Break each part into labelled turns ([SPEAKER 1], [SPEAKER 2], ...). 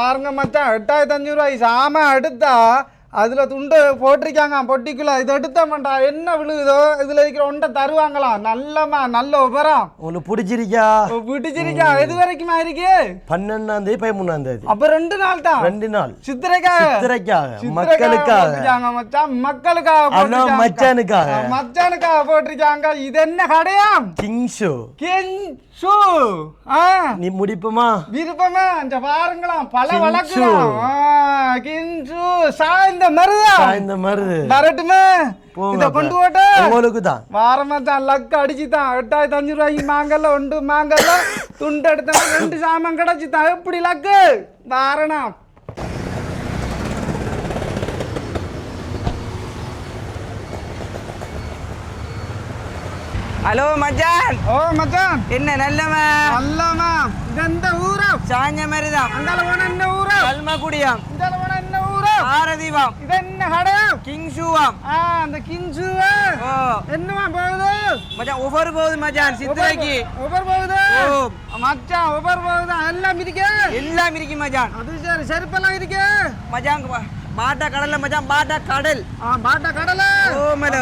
[SPEAKER 1] பாருங்க மச்சான் 8500 ரூபாய் சாம எடுத்தா அதுல துண்டு போட்டிருக்காங்க பொட்டிக்குள்ள இதை எடுத்தமாட்டா என்ன விழுகுதோ இதுல இருக்கிற ஒன்றை தருவாங்களாம் நல்ல உபரம்
[SPEAKER 2] உங்களுக்கு பிடிச்சிருக்கா
[SPEAKER 1] எது வரைக்குமா இருக்கு
[SPEAKER 2] 12ஆம் தேதி 13ஆம் தேதி
[SPEAKER 1] அப்ப 2 நாள் தான்
[SPEAKER 2] 2 நாள்
[SPEAKER 1] சித்திரைக்காக
[SPEAKER 2] மக்களுக்காக
[SPEAKER 1] மச்சான் மக்களுக்காக மச்சானுக்காக போட்டிருக்காங்க இது என்ன கடையாம்
[SPEAKER 2] கிங்ஷு நீ முடிப்பமா
[SPEAKER 1] விருப்பமா இந்த பாருங்களாம் பல வழக்கலாம் கிஞ்சு சாய்ந்த மருது வரட்டுமே இத கொண்டு போட்ட
[SPEAKER 2] உங்களுக்கு தான்
[SPEAKER 1] வாரமாச்சான் லக்கு அடிச்சுதான் 8500 ரூபாய்க்கு மாங்கல்ல ஒன்று மாங்கல்ல துண்டு எடுத்தா 2 சாமான் கிடைச்சுதான் எப்படி லக்கு வாரணம்
[SPEAKER 3] ஹலோ மச்சான்.
[SPEAKER 1] ஓ மச்சான்
[SPEAKER 3] என்ன நல்லமா
[SPEAKER 1] இது எந்த ஊரா?
[SPEAKER 3] சாஞ்ச மாதிரிதான்.
[SPEAKER 1] அந்தால போன என்ன ஊரா?
[SPEAKER 3] கல்மக்குடியாம்.
[SPEAKER 1] இந்தால போன என்ன ஊரா?
[SPEAKER 3] ஆரதிவாம்.
[SPEAKER 1] இது என்ன கடையா?
[SPEAKER 3] கிங்ஷூவாம்.
[SPEAKER 1] அந்த கிங்ஷூவா?
[SPEAKER 3] ஓ
[SPEAKER 1] என்னமா போகுது?
[SPEAKER 3] மச்சான் ஆஃபர் போகுது மச்சான் சித்திரைக்கு.
[SPEAKER 1] ஆஃபர் போகுது? ஓ மச்சான் ஆஃபர் போகுது எல்லாம் இருக்கு?
[SPEAKER 3] எல்லாம் இருக்கு மச்சான்.
[SPEAKER 1] அது சரி செருப்பெல்லாம் இருக்கு?
[SPEAKER 3] மச்சான் பாட்டா கடல்ல மச்சான் பாட்டா கடல்.
[SPEAKER 1] பாட்டா கடல? ஓ மேல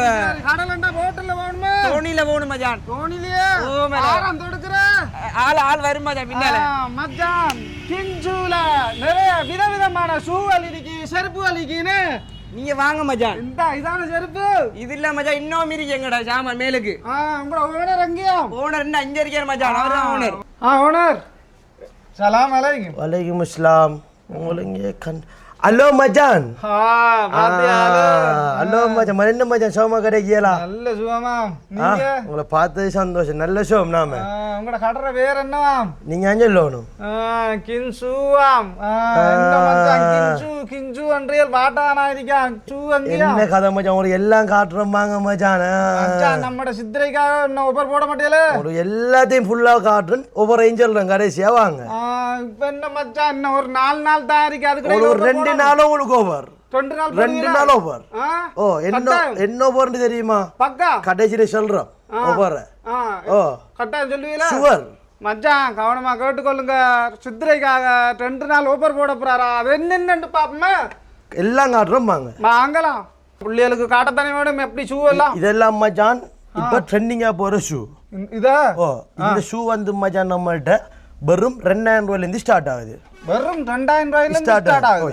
[SPEAKER 1] கடலண்டா போட்ல போணுமா?
[SPEAKER 3] தோணில போணும் மச்சான்.
[SPEAKER 1] தோணிலியே? ஓ மேல ஆரம் தொடுக்குற? ஆள் வரும் மச்சான் பின்னால. மச்சான் கிங்ஷூல நிறைய விதவிதமான ஷூகள் இருக்கு செருப்புகள் இருக்குன்னு
[SPEAKER 3] நீங்க வாங்க மச்சான்.
[SPEAKER 1] இதான செருப்பு?
[SPEAKER 3] இது இல்ல மச்சான் இன்னும் இருக்கு எங்கடா சாமான் மேலுக்கு.
[SPEAKER 1] உங்களோட ஓனர் எங்கயா?
[SPEAKER 3] ஓனர் என்ன அங்க இருக்காரு மச்சான். அவர்தான் ஓனர்.
[SPEAKER 1] ஓனர் சலாம் அலைக்கும்.
[SPEAKER 2] வலைக்கும் அஸ்ஸலாம். உங்களுக்கு ஹலோ மச்சான். ஹலோ மச்சான் என்ன மச்சான் சோமா கிடைக்கலா?
[SPEAKER 1] நல்ல சுகமா. நீங்க
[SPEAKER 2] உங்களை பார்த்தது சந்தோஷம். நல்ல சோம் நாம.
[SPEAKER 1] உங்களோட கடற பேர் என்னவா?
[SPEAKER 2] நீங்க அஞ்சலோணும்.
[SPEAKER 1] கின்சுவாம். என்ன மச்சான் கின்சு அன்றியல் பாட்டானா இருக்கா?
[SPEAKER 2] என்ன கதை மச்சான் உங்களுக்கு எல்லாம் காட்டுறோம் வாங்க மச்சான்.
[SPEAKER 1] மச்சான் நம்மட சித்திரைக்காக என்ன ஒவ்வொரு போட மாட்டேல?
[SPEAKER 2] ஒரு எல்லாத்தையும் ஃபுல்லா காட்டுறேன். ஒவ்வொரு ஏஞ்சல்றேன் கடைசியா வாங்க.
[SPEAKER 1] இப்ப என்ன மச்சான் என்ன ஒரு 4 நாள் தான் இருக்கு அதுக்கு
[SPEAKER 2] ஒரு 2 நாள் உங்களுக்கு ஓவர்.
[SPEAKER 1] 2 நாள்
[SPEAKER 2] ஓவர். ஓ என்ன ஓவர்னு தெரியுமா?
[SPEAKER 1] பக்கா
[SPEAKER 2] கடைசியில சொல்றோம் ஓவர். ஓ
[SPEAKER 1] கரெக்டா சொல்லுவீங்களா?
[SPEAKER 2] சுவர்
[SPEAKER 1] மச்சான் கவனமா கேட்டுக்கொள்ளுங்க. சித்திரைக்காக 2 நாள் ஓவர் போட போறாரா? அது என்னன்னு பாப்போமா?
[SPEAKER 2] எல்லாம் காட்டுறோம் வாங்க.
[SPEAKER 1] வாங்கலாம். பிள்ளைகளுக்கு காட்டத்தானே வேணும் எப்படி ஷூ எல்லாம்.
[SPEAKER 2] இதெல்லாம் மச்சான் இப்ப ட்ரெண்டிங்கா போற ஷூ.
[SPEAKER 1] இதா?
[SPEAKER 2] ஓ இந்த ஷூ வந்து மச்சான் நம்மள்ட்ட வெறும் 2000 ரூபாயில இருந்து ஸ்டார்ட் ஆகுது.
[SPEAKER 1] வெறும் 2000 ரூபாயில இருந்து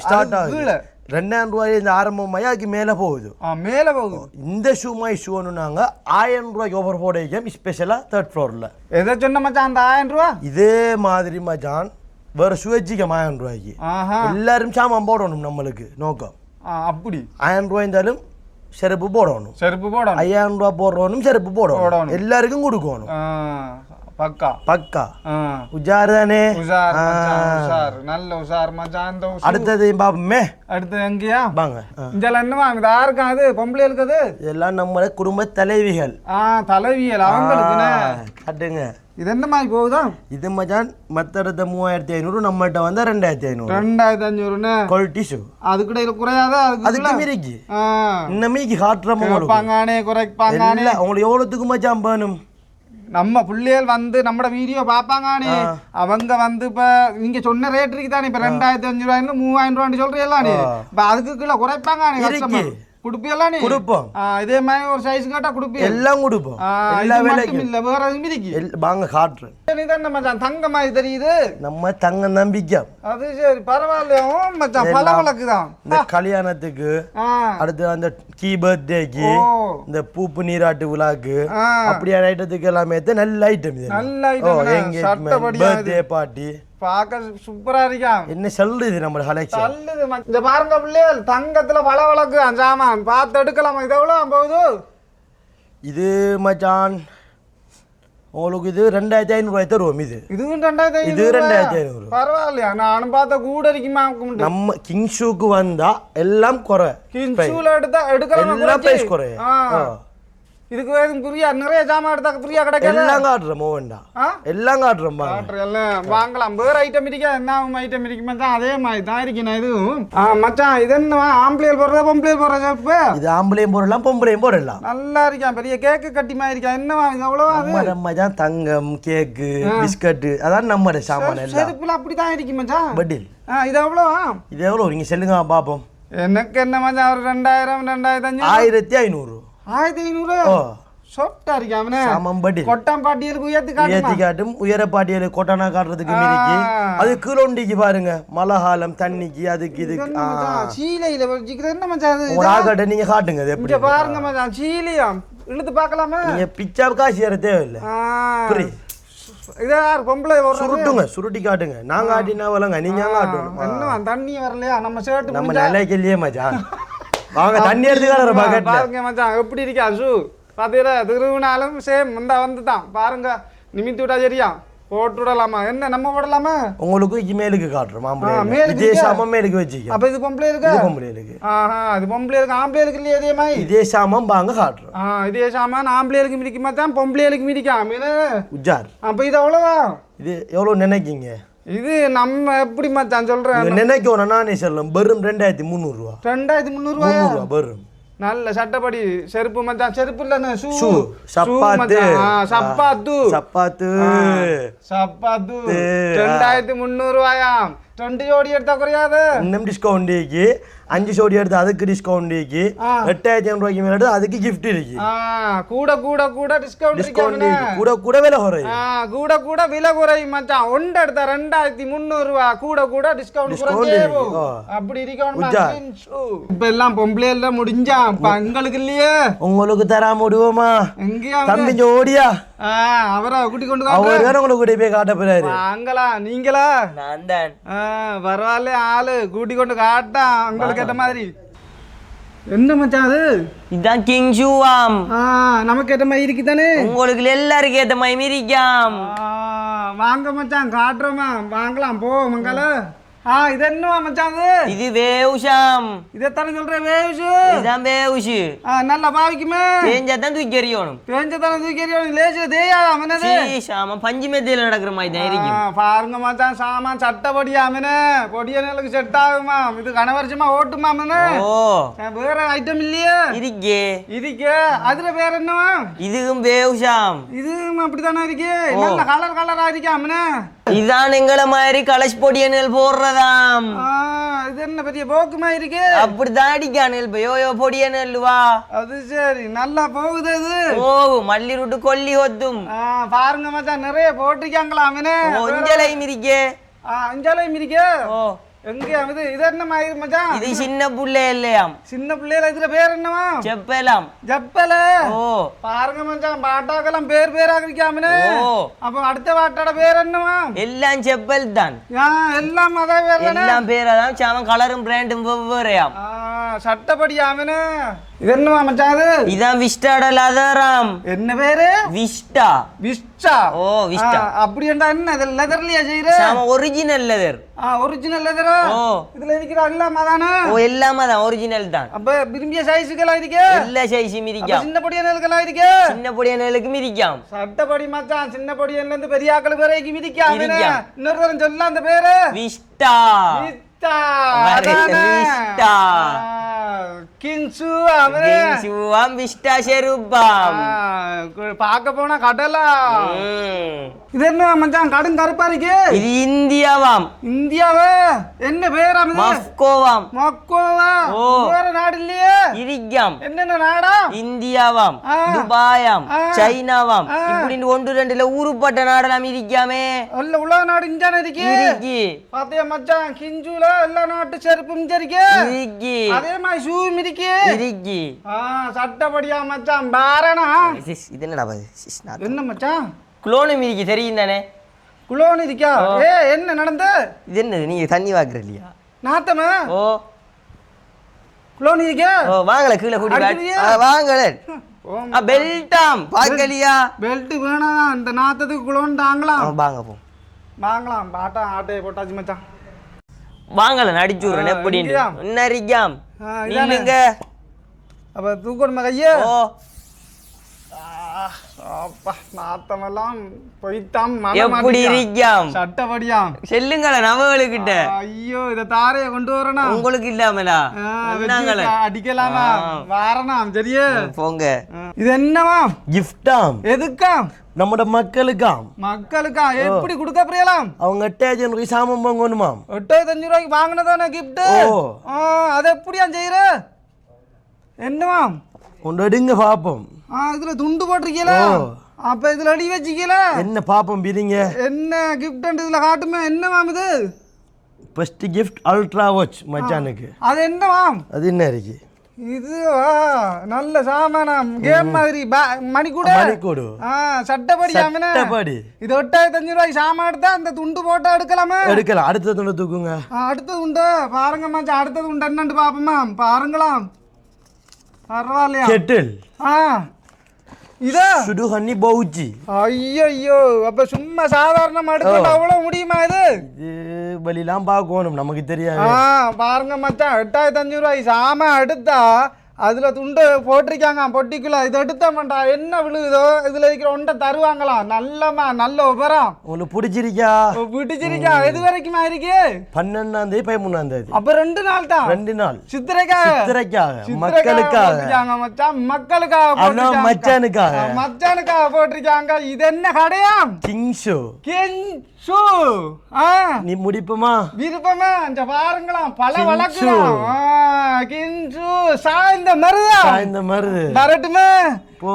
[SPEAKER 1] ஸ்டார்ட் ஆகுது.
[SPEAKER 2] 2000 ரூபாயில இருந்து ஆரம்பமாயி அதுக்கு மேல போகுது.
[SPEAKER 1] மேல போகுது.
[SPEAKER 2] இந்த ஷூ மாதிரி ஷூ நாங்க 1000 ரூபாய்க்கு ஓவர் போட வைக்கோம் ஸ்பெஷலா 3rd ஃப்ளோர்ல.
[SPEAKER 1] எதை சொன்ன மச்சான் அந்த 1000 ரூபா?
[SPEAKER 2] இதே மாதிரி மச்சான் வேற ஷூ வச்சுக்க 1000 ரூபாய்க்கு. எல்லாரும் சாமான் போடணும் நம்மளுக்கு நோக்கம்.
[SPEAKER 1] அப்படி
[SPEAKER 2] 1000 ரூபாய் இருந்தாலும் செருப்பு போடணும். 5000 ரூபாய் போடுறவனும் செருப்பு போடணும். எல்லாருக்கும் கொடுக்கணும்.
[SPEAKER 1] பக்கா
[SPEAKER 2] பக்கா உஜார் தானே?
[SPEAKER 1] உஷார் நல்ல உஷார் மச்சான்.
[SPEAKER 2] அடுத்தது பாப்போமே.
[SPEAKER 1] அடுத்து எங்கயா
[SPEAKER 2] வாங்க.
[SPEAKER 1] இதெல்லாம் என்ன வாங்குது? யாருக்கும் அது பொம்பளைகளுக்கு அது?
[SPEAKER 2] இதெல்லாம் நம்ம குடும்ப தலைவிகள்.
[SPEAKER 1] தலைவியல் அவங்களுக்கு
[SPEAKER 2] காட்டுங்க.
[SPEAKER 1] இது என்ன மாதிரி போகுதா?
[SPEAKER 2] இது மச்சான் மத்த இடத்த 3500 நம்மகிட்ட வந்தா 2500.
[SPEAKER 1] 2500
[SPEAKER 2] குவாலிட்டி ஷூ.
[SPEAKER 1] அதுக்கு இடையில குறையாத
[SPEAKER 2] அதுக்கு மீறிக்கு இன்னமேக்கு காட்டுறோம்.
[SPEAKER 1] குறைப்பாங்க
[SPEAKER 2] உங்களுக்கு எவ்வளவுக்கு மச்சான் வேணும்?
[SPEAKER 1] நம்ம பிள்ளைகள் வந்து நம்மட வீடியோ பாப்பாங்க. அவங்க வந்து இப்ப நீங்க சொன்ன ரேட் இருக்கு தானே. இப்ப 2500 ரூபாய் 3000 ரூபாய் சொல்றீங்களா? இப்ப அதுக்கு கீழே குறைப்பாங்க. குடுப்பியெல்லாம் நீ?
[SPEAKER 2] குடுப்போம்.
[SPEAKER 1] இதே மாதிரி ஒரு சைஸ் கேட்டா குடுப்பிய?
[SPEAKER 2] எல்லாம் குடுப்போம். எல்லா வேலைக்கும்
[SPEAKER 1] இல்ல வேற எதுவும் இருக்கு?
[SPEAKER 2] வாங்க காட்டுறேன்.
[SPEAKER 1] நீதான் மச்சான் தங்க மாதிரி தெரியுது.
[SPEAKER 2] நம்ம தங்க நம்பிக்கை.
[SPEAKER 1] அது சரி பரவாயில்லையோ மச்சான் பல வழக்குதான்.
[SPEAKER 2] இந்த கல்யாணத்துக்கு அடுத்து அந்த கீ பர்த்டேக்கு இந்த பூப்பு நீராட்டு விழாக்கு அப்படியான ஐட்டத்துக்கு எல்லாமே நல்ல ஐட்டம்.
[SPEAKER 1] நல்ல ஐட்டம்.
[SPEAKER 2] பர்த்டே பார்ட்டி
[SPEAKER 1] பாக்க சூப்பரா இருக்கா.
[SPEAKER 2] என்ன சொல்லுது நம்ம கலெக்ஷன்?
[SPEAKER 1] இந்த பாருங்க பிள்ளைகள் தங்கத்துல பல வழக்கு சாமான் பார்த்து எடுக்கலாம். இது எவ்வளவு போகுது?
[SPEAKER 2] இது மச்சான் உங்களுக்கு இது 2500 ரூபாய் தருவோம்.
[SPEAKER 1] இதுவும் 2500. பரவாயில்லையா? நானும் பார்த்த கூட இருக்குமா.
[SPEAKER 2] நம்ம கிங் ஷூக்கு வந்தா எல்லாம் குறை.
[SPEAKER 1] கிங் ஷூல எடுத்தா எடுக்கலாம்.
[SPEAKER 2] எல்லாம் பிரைஸ் குறை.
[SPEAKER 1] இதுக்கு எதுவும் புரியா நிறைய ஜாமான் எடுத்தாக்க புரியா கிடைக்கல
[SPEAKER 2] எல்லாம் காட்டுறோம் மோவன்டா எல்லாம் காட்டுறோம்
[SPEAKER 1] எல்லாம் வாங்கலாம் வேற ஐட்டம் இருக்கா என்ன ஐட்டம் இருக்கு மச்சான் அதே மாதிரி தான் இருக்கேன் இதுவும் மச்சான் இது என்ன ஆம்பளையல் போடுறதா பொம்பளையல் போடுற செப்பு
[SPEAKER 2] இது ஆம்பளையும் போடலாம் பொம்பளையும் போடலாம்
[SPEAKER 1] நல்லா இருக்கான் பெரிய கேக்கு கட்டி மாதிரி இருக்கா என்னவா இது அவ்வளவா
[SPEAKER 2] மச்சான் தங்கம் கேக்கு பிஸ்கட் அதான் நம்ம சாமான் எல்லாம்
[SPEAKER 1] செருப்புல அப்படிதான் இருக்கு மச்சான்
[SPEAKER 2] பட்டில்
[SPEAKER 1] இது எவ்வளவா
[SPEAKER 2] இது எவ்வளோ நீங்க சொல்லுங்க பாப்போம்
[SPEAKER 1] எனக்கு என்ன மச்சான் ஒரு 2000
[SPEAKER 2] 1500
[SPEAKER 1] 1500 சொட்டா இருக்காமனே
[SPEAKER 2] சாமம் பட்டில்
[SPEAKER 1] கொட்டாம் பாட்டியலுக்கு
[SPEAKER 2] உயர்த்தி காட்டும் உயர பாட்டியலு கொட்டானா காட்டுறதுக்கு மிரிக்கி அது கீழொண்டிக்கு பாருங்க மழை காலம் தண்ணிக்கு அதுக்கு இதுக்கு
[SPEAKER 1] சீலையில வச்சுக்கிறது என்ன மச்சான் அது
[SPEAKER 2] ஒரு ஆகட்ட நீங்க காட்டுங்க அது எப்படி
[SPEAKER 1] பாருங்க மச்சான் சீலையா இழுத்து பார்க்கலாமா
[SPEAKER 2] நீங்க பிச்சா காசு ஏற தேவையில்லை புரி
[SPEAKER 1] இதா பொம்பளை
[SPEAKER 2] சுருட்டுங்க சுருட்டி காட்டுங்க நான் காட்டினா வளங்க நீங்க காட்டணும்
[SPEAKER 1] என்ன தண்ணி வரலையா நம்ம ஷர்ட்
[SPEAKER 2] நம்ம நிலைக்கு இல்லையே மச்சான் வாங்க தண்ணி எடுத்துக்கார
[SPEAKER 1] பாருங்க மச்சான் எப்படி இருக்கா ஷூ பாத்தீங்களா திருவினாலும் சேம் முந்தா வந்துதான் பாருங்க நிமித்தி விட்டா சரியா போட்டு விடலாமா என்ன நம்ம போடலாமா
[SPEAKER 2] உங்களுக்கு இமெயிலுக்கு காட்டுறோம் ஆம்பளை இதே சாமம் மேலுக்கு வச்சுக்க
[SPEAKER 1] அப்ப இது பொம்பளை இருக்கு
[SPEAKER 2] பொம்பளை இருக்கு
[SPEAKER 1] அது பொம்பளை இருக்கு ஆம்பளை இருக்கு இல்லையா இதே மாதிரி
[SPEAKER 2] இதே சாமம் பாங்க காட்டுறோம்
[SPEAKER 1] இதே சாமான் ஆம்பளைகளுக்கு மிதிக்க மாட்டான் பொம்பளைகளுக்கு மிதிக்காம
[SPEAKER 2] உஜார்
[SPEAKER 1] அப்ப இது அவ்வளவா
[SPEAKER 2] இது எவ்வளவு நினைக்கிங்க
[SPEAKER 1] இது நம்ம எப்படி மச்சான் சொல்றேன்
[SPEAKER 2] நினைக்கணும் நானே சொல்லும் வெறும் 2300 ரூபா
[SPEAKER 1] 2300
[SPEAKER 2] வெறும்
[SPEAKER 1] நல்ல சட்டப்படி செருப்பு மச்சான் செருப்பு இல்ல
[SPEAKER 2] ஷூ சப்பாத்து
[SPEAKER 1] சப்பாத்து
[SPEAKER 2] சப்பாத்து
[SPEAKER 1] சப்பாத்து 2300 ரூபாயாம் 20 ஜோடி எடுத்தா குறையாது
[SPEAKER 2] இன்னும் டிஸ்கவுண்ட் இருக்கு 5 ஜோடி எடுத்து அதுக்கு டிஸ்கவுண்ட் இருக்கு 8500 ரூபாய்க்கு மேல எடுத்து அதுக்கு gift இருக்கு
[SPEAKER 1] கூட கூட கூட டிஸ்கவுண்ட்
[SPEAKER 2] இருக்கு கூட கூட விலை குறையும்
[SPEAKER 1] கூட கூட விலை குறையும் மச்சான் ஒன்று எடுத்தா 2300 ரூபாய் கூட கூட டிஸ்கவுண்ட் குறையும் அப்படி இருக்கணும் இப்ப எல்லாம் பொம்பளை எல்லாம் முடிஞ்சா உங்களுக்கு இல்லையே
[SPEAKER 2] உங்களுக்கு தராம விடுவோமா
[SPEAKER 1] எங்கயா
[SPEAKER 2] தம்பி ஓடியா
[SPEAKER 1] அவரா கூட்டி கொண்டு
[SPEAKER 2] அவர் வேற உங்களுக்கு கூட்டி போய் காட்ட போறாரு
[SPEAKER 1] வாங்களா நீங்களா
[SPEAKER 3] நான் தான்
[SPEAKER 1] பரவாயில்ல ஆளு கூட்டி கொண்டு காட்டா உங்களுக்கு ஏற்ற மாதிரி என்ன மச்சான் அது
[SPEAKER 3] இதான் கிங் ஷூவாம்
[SPEAKER 1] நமக்கு ஏற்ற மாதிரி இருக்குதானே
[SPEAKER 3] உங்களுக்கு எல்லாருக்கும் ஏத்த மாதிரி மிரிக்காம்
[SPEAKER 1] வாங்க மச்சான் காட்டுறோமா வாங்கலாம் போ மங்கள இது என்னவா மச்சான்
[SPEAKER 3] இது வேவுஷாம்
[SPEAKER 1] இதைத்தானே சொல்றேன் வேவுஷு
[SPEAKER 3] இதுதான் வேவுஷு
[SPEAKER 1] நல்லா பாவிக்குமே
[SPEAKER 3] தேஞ்சாதான் தூக்கி எறியணும்
[SPEAKER 1] தேஞ்சதானே தூக்கி எறியணும் லேசில தேயாதா அவனது
[SPEAKER 3] சாமம் பஞ்சு மெத்தையில நடக்கிற மாதிரி தான் இருக்கும்
[SPEAKER 1] பாருங்க மச்சான் சாமான் சட்டப்படியா அவனே பொடியனுக்கு செட் ஆகுமா இது கனவரிசமா ஓட்டுமா அவனே வேற ஐட்டம் இல்லையே இருக்கே அதுல வேற என்னவா
[SPEAKER 3] இதுவும் வேவுஷாம்
[SPEAKER 1] இதுவும் அப்படித்தானே இருக்கு நல்ல கலர் கலரா இருக்கா அவனே
[SPEAKER 3] இதான் எங்களை மாதிரி கலஷ் பொடியனல் போடுறதாம்
[SPEAKER 1] இது என்ன பெரிய போக்குமா இருக்கு
[SPEAKER 3] அப்படிதான் அடிக்கானல் யோயோ பொடியனல் வா
[SPEAKER 1] அது சரி நல்லா போகுது அது
[SPEAKER 3] மல்லி ரூட்டு கொல்லி ஒத்தும்
[SPEAKER 1] பாருங்க மச்சான் நிறைய போட்டிருக்காங்களா அவனே
[SPEAKER 3] அஞ்சலையும் இருக்கே
[SPEAKER 1] அஞ்சலையும் இருக்கே எங்க இது என்ன மாதிரி மச்சான்
[SPEAKER 3] இது சின்ன புள்ளை இல்லையாம்
[SPEAKER 1] சின்ன பிள்ளைல இதுல பேர் என்னவா
[SPEAKER 3] செப்பலாம்
[SPEAKER 1] செப்பல பாருங்க மச்சான் பாட்டாக்கெல்லாம் பேர் பேராக இருக்காமனே அப்ப அடுத்த பாட்டோட பேர் என்னவா
[SPEAKER 3] எல்லாம் செப்பல் தான்
[SPEAKER 1] எல்லாம் அதே பேர்
[SPEAKER 3] எல்லாம் பேராதான் சாமன் கலரும் பிராண்டும் வெவ்வேறையாம்
[SPEAKER 1] சட்டப்படியாமனே இது என்னவா மச்சான் அது
[SPEAKER 3] இதான் விஸ்டாட லெதராம்
[SPEAKER 1] என்ன பேரு
[SPEAKER 3] விஸ்டா
[SPEAKER 1] விஸ்டா
[SPEAKER 3] விஸ்டா
[SPEAKER 1] அப்படி என்ன இது லெதர்லயா செய்யற
[SPEAKER 3] சாம ஒரிஜினல் லெதர்
[SPEAKER 1] ஒரிஜினல் லெதரா இதுல இருக்கிற எல்லாமே தானே
[SPEAKER 3] எல்லாமே தான் ஒரிஜினல் தான்
[SPEAKER 1] அப்ப விரும்பிய சைஸ்க்கெல்லாம் இருக்கு
[SPEAKER 3] எல்லா சைஸும் மிரிக்காம்
[SPEAKER 1] சின்ன பொடியனலுக்கெல்லாம் இருக்கு
[SPEAKER 3] சின்ன பொடியனலுக்கு மிரிக்காம்
[SPEAKER 1] சட்டப்படி மச்சான் சின்ன பொடியன்ல இருந்து பெரிய ஆக்கள் வரைக்கும் மிரிக்காம் இன்னொரு தரம் சொல்லலாம் அந்த பேரு
[SPEAKER 3] விஸ்டா
[SPEAKER 1] பாக்க போனா கடலா இது என்ன மச்சான் கடும் கருப்பா இருக்கு
[SPEAKER 3] இது இந்தியாவாம்
[SPEAKER 1] இந்தியாவே என்ன பேராம்
[SPEAKER 3] மஸ்கோவாம்
[SPEAKER 1] மஸ்கோவா வேற நாடு இல்லையே
[SPEAKER 3] இருக்காம்
[SPEAKER 1] என்னென்ன நாடா
[SPEAKER 3] இந்தியாவாம் துபாயாம் சைனாவாம் இப்படி 1-2 ஊருப்பட்ட நாடெல்லாம் இருக்காமே
[SPEAKER 1] உலக நாடு இஞ்சான இருக்கு பாத்தியா மச்சான் கிஞ்சுல எல்லா நாட்டு செருப்பும் இருக்கு அதே மாதிரி ஷூவும் இருக்கு சட்டப்படியா மச்சான் பாரணா
[SPEAKER 3] இது என்னடா
[SPEAKER 1] என்ன மச்சான்
[SPEAKER 3] குளோனும் இருக்கு தெரியும் தானே
[SPEAKER 1] குளோன் இருக்கா என்ன நடந்து
[SPEAKER 3] இது என்னது நீங்க தண்ணி வாக்குற இல்லையா
[SPEAKER 1] நாத்தமா குளோன் இருக்கா
[SPEAKER 3] வாங்கல கீழே கூட்டி வாங்கல பெல்டாம் பாக்கலியா
[SPEAKER 1] பெல்ட் வேணாம் இந்த நாத்தத்துக்கு குளோன் தாங்கலாம்
[SPEAKER 3] வாங்க போ
[SPEAKER 1] வாங்கலாம் பாட்டா ஆட்டையை போட்டாச்சு மச்சான்
[SPEAKER 3] வாங்கல நடிச்சு விடுறேன் எப்படி என்ன நில்லுங்க
[SPEAKER 1] அப்ப தூக்கணுமா கையே அப்பா நாத்தமெல்லாம் போய்த்தாம்
[SPEAKER 3] எப்படி இருக்காம்
[SPEAKER 1] சட்டப்படியாம்
[SPEAKER 3] செல்லுங்கள நவகளுக்கிட்ட
[SPEAKER 1] ஐயோ இத தாரைய கொண்டு வரணும்
[SPEAKER 3] உங்களுக்கு இல்லாமலா
[SPEAKER 1] அடிக்கலாமா வாரணாம் சரியே
[SPEAKER 3] போங்க
[SPEAKER 1] இது என்னவா
[SPEAKER 2] கிஃப்டாம்
[SPEAKER 1] எதுக்காம்
[SPEAKER 2] நம்மட மக்களுக்காம்
[SPEAKER 1] மக்களுக்கா எப்படி கொடுக்க பிரியலாம்
[SPEAKER 2] அவங்க எட்டாயிரம் சாமம் வாங்கணுமாம்
[SPEAKER 1] 8500 ரூபாய்க்கு வாங்கினதானே கிஃப்ட் அது எப்படியா செய்யற என்னவா
[SPEAKER 2] கொண்டு எடுங்க பாப்போம்
[SPEAKER 1] இதுல துண்டு போட்டிருக்கீங்களா அப்ப இதுல அடி வச்சிக்கல
[SPEAKER 2] என்ன பாப்போம் பிரிங்க
[SPEAKER 1] என்ன கிஃப்ட் இதுல காட்டுமே என்னவாம் இது
[SPEAKER 2] ஃபர்ஸ்ட் கிஃப்ட் அல்ட்ரா வாட்ச் மச்சானுக்கு
[SPEAKER 1] அது என்னவாம்
[SPEAKER 2] அது என்ன இருக்கு
[SPEAKER 1] இது நல்ல சாமானம் கேம் மாதிரி மணிக்கூடு சட்டப்படி இது 8500 ரூபாய் சாமான் எடுத்தா அந்த துண்டு போட்டா எடுக்கலாமா
[SPEAKER 2] எடுக்கலாம் அடுத்த துண்டு தூக்குங்க
[SPEAKER 1] அடுத்த துண்டு பாருங்க மச்சான் அடுத்த துண்டு என்னன்னு பாப்போமா பாருங்களாம் பரவாயில்லையா
[SPEAKER 2] கெட்டில்
[SPEAKER 1] இதா
[SPEAKER 2] சுடுஹன்னி பவுச்சி
[SPEAKER 1] ஐயோ அப்ப சும்மா சாதாரணமா எடுக்க அவ்வளவு முடியுமா இது
[SPEAKER 2] பலிலாம் பார்க்கணும் நமக்கு தெரியாது
[SPEAKER 1] பாருங்க மச்சான் 8500 ரூபாய் சாமான் எடுத்தா அதுல துண்டு போட்டிருக்காங்க பொட்டிக்குள்ள இதை எடுத்தமாட்டா என்ன விழுகுதோ இதுல இருக்கிற ஒன்றை தருவாங்களாம் நல்ல உபரம்
[SPEAKER 2] உங்களுக்கு பிடிச்சிருக்கா
[SPEAKER 1] எது வரைக்குமா இருக்கு
[SPEAKER 2] 12ஆம் தேதி 13ஆம் தேதி
[SPEAKER 1] அப்ப 2 நாள் தான்
[SPEAKER 2] 2 நாள்
[SPEAKER 1] சித்திரைக்காக
[SPEAKER 2] மக்களுக்காக
[SPEAKER 1] மச்சான் மக்களுக்காக மச்சானுக்காக போட்டிருக்காங்க இது என்ன கடையாம்
[SPEAKER 2] கிங்ஷோ நீ முடிப்பமா
[SPEAKER 1] விருப்பமா அந்த பாருங்களாம் பல வழக்கலாம் கிஞ்சு சாய்ந்த மருது வரட்டுமே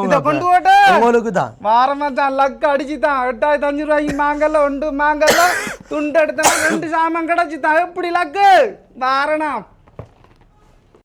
[SPEAKER 1] இத கொண்டு போட்ட
[SPEAKER 2] உங்களுக்கு தான்
[SPEAKER 1] வாரமாச்சான் லக்கு அடிச்சுதான் 8500 ரூபாய்க்கு மாங்கல்ல ஒன்று மாங்கல்ல துண்டு எடுத்தா 2 சாமான் கிடைச்சுதான் எப்படி லக்கு வாரணம்